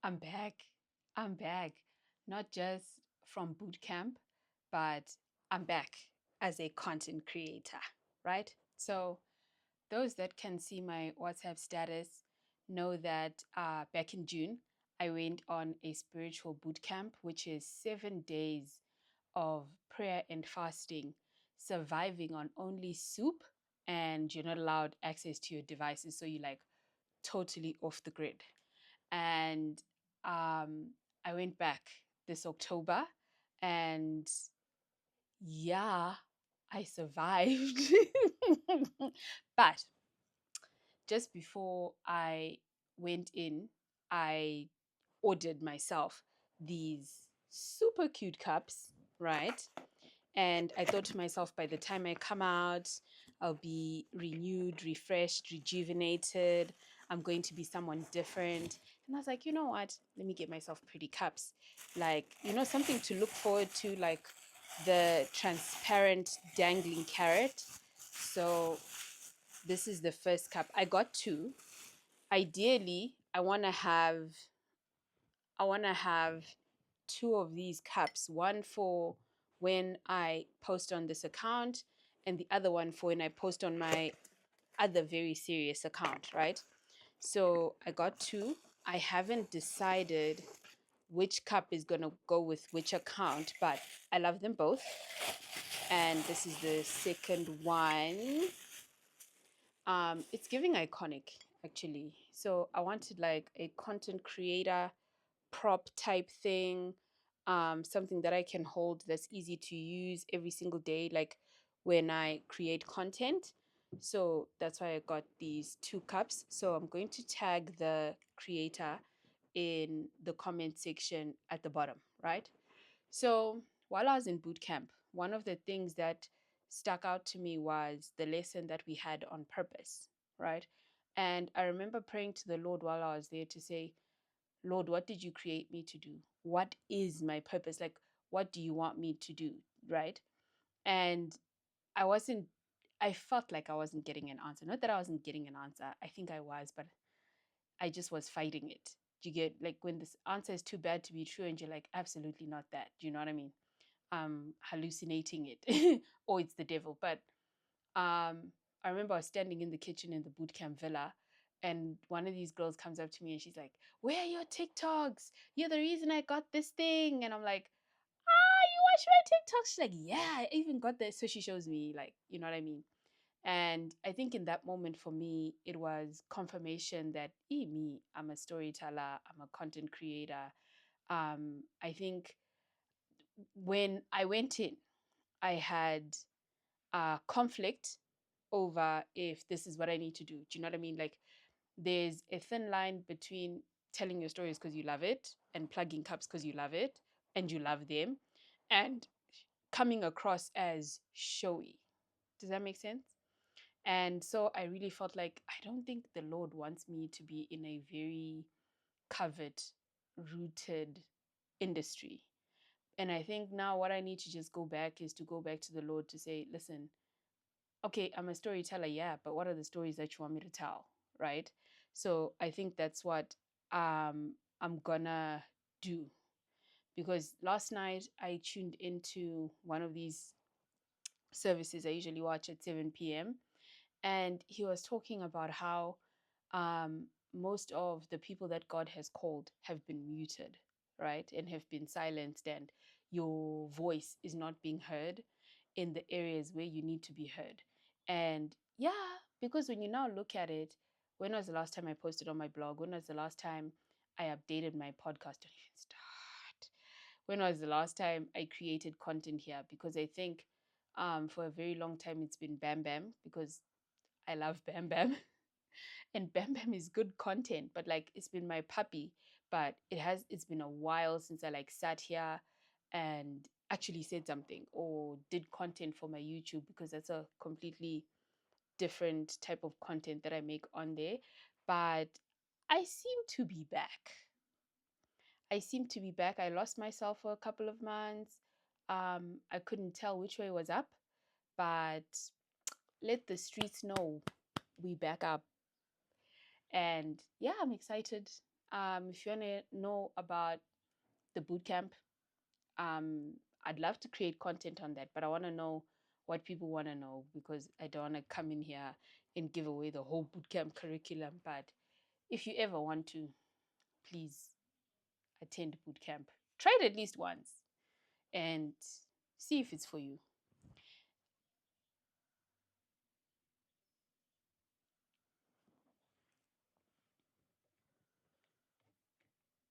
I'm back. I'm back. Not just from boot camp, but I'm back as a content creator, right? So, those that can see my WhatsApp status know that back in June, I went on a spiritual boot camp, which is 7 days of prayer and fasting, surviving on only soup, and you're not allowed access to your devices. So, you're like totally off the grid. And um, I went back this October, and yeah, I survived. But just before I went in, I ordered myself these super cute cups, right? And I thought to myself, by the time I come out, I'll be renewed, refreshed, rejuvenated. I'm going to be someone different. And I was like, you know what? Let me get myself pretty cups. Like, something to look forward to, like the transparent dangling carrot. So this is the first cup. I got two. Ideally, I want to have two of these cups, one for when I post on this account and the other one for when I post on my other very serious account, right? So I got two. I haven't decided which cup is going to go with which account, but I love them both. And this is the second one. It's giving iconic actually. So I wanted like a content creator prop type thing, something that I can hold that's easy to use every single day, like when I create content. So that's why I got these two cups. So I'm going to tag the creator in the comment section at the bottom, right? So while I was in boot camp, one of the things that stuck out to me was the lesson that we had on purpose, right? And I remember praying to the Lord while I was there to say, Lord, what did you create me to do? What is my purpose? Like, what do you want me to do? Right. And I wasn't, I felt like I wasn't getting an answer. Not that I wasn't getting an answer. I think I was, but I just was fighting it. You get like when this answer is too bad to be true and you're like, absolutely not that. Do you know what I mean? Hallucinating it or it's the devil. But I remember I was standing in the kitchen in the boot camp villa, and one of these girls comes up to me and she's like, "Where are your TikToks? You're the reason I got this thing." And I'm like, "You watch my TikToks?" She's like, "Yeah, I even got this." So she shows me, like, you know what I mean? And I think in that moment for me, it was confirmation that, me, I'm a storyteller, I'm a content creator. I think when I went in, I had conflict over if this is what I need to do. Do you know what I mean? Like, there's a thin line between telling your stories because you love it and plugging cups because you love it and you love them and coming across as showy. Does that make sense? And so I really felt like I don't think the Lord wants me to be in a very covered, rooted industry. And I think now what I need to just go back is to go back to the Lord to say, listen, okay, I'm a storyteller, yeah, but what are the stories that you want me to tell? Right. So I think that's what I'm gonna do. Because last night I tuned into one of these services I usually watch at 7 p.m. And he was talking about how most of the people that God has called have been muted, right? And have been silenced, and your voice is not being heard in the areas where you need to be heard. And yeah, because when you now look at it, when was the last time I posted on my blog? When was the last time I updated my podcast? Don't even start. When was the last time I created content here? Because I think for a very long time it's been Bam Bam, because I love Bam Bam. And Bam Bam is good content, but like it's been my puppy. But it's been a while since I like sat here and actually said something or did content for my YouTube, because that's a completely different type of content that I make on there. But I seem to be back. I seem to be back. I lost myself for a couple of months. I couldn't tell which way was up, but let the streets know we back up. And yeah, I'm excited. If you want to know about the bootcamp, I'd love to create content on that, but I want to know what people want to know, because I don't want to come in here and give away the whole bootcamp curriculum. But if you ever want to, please attend bootcamp. Try it at least once and see if it's for you.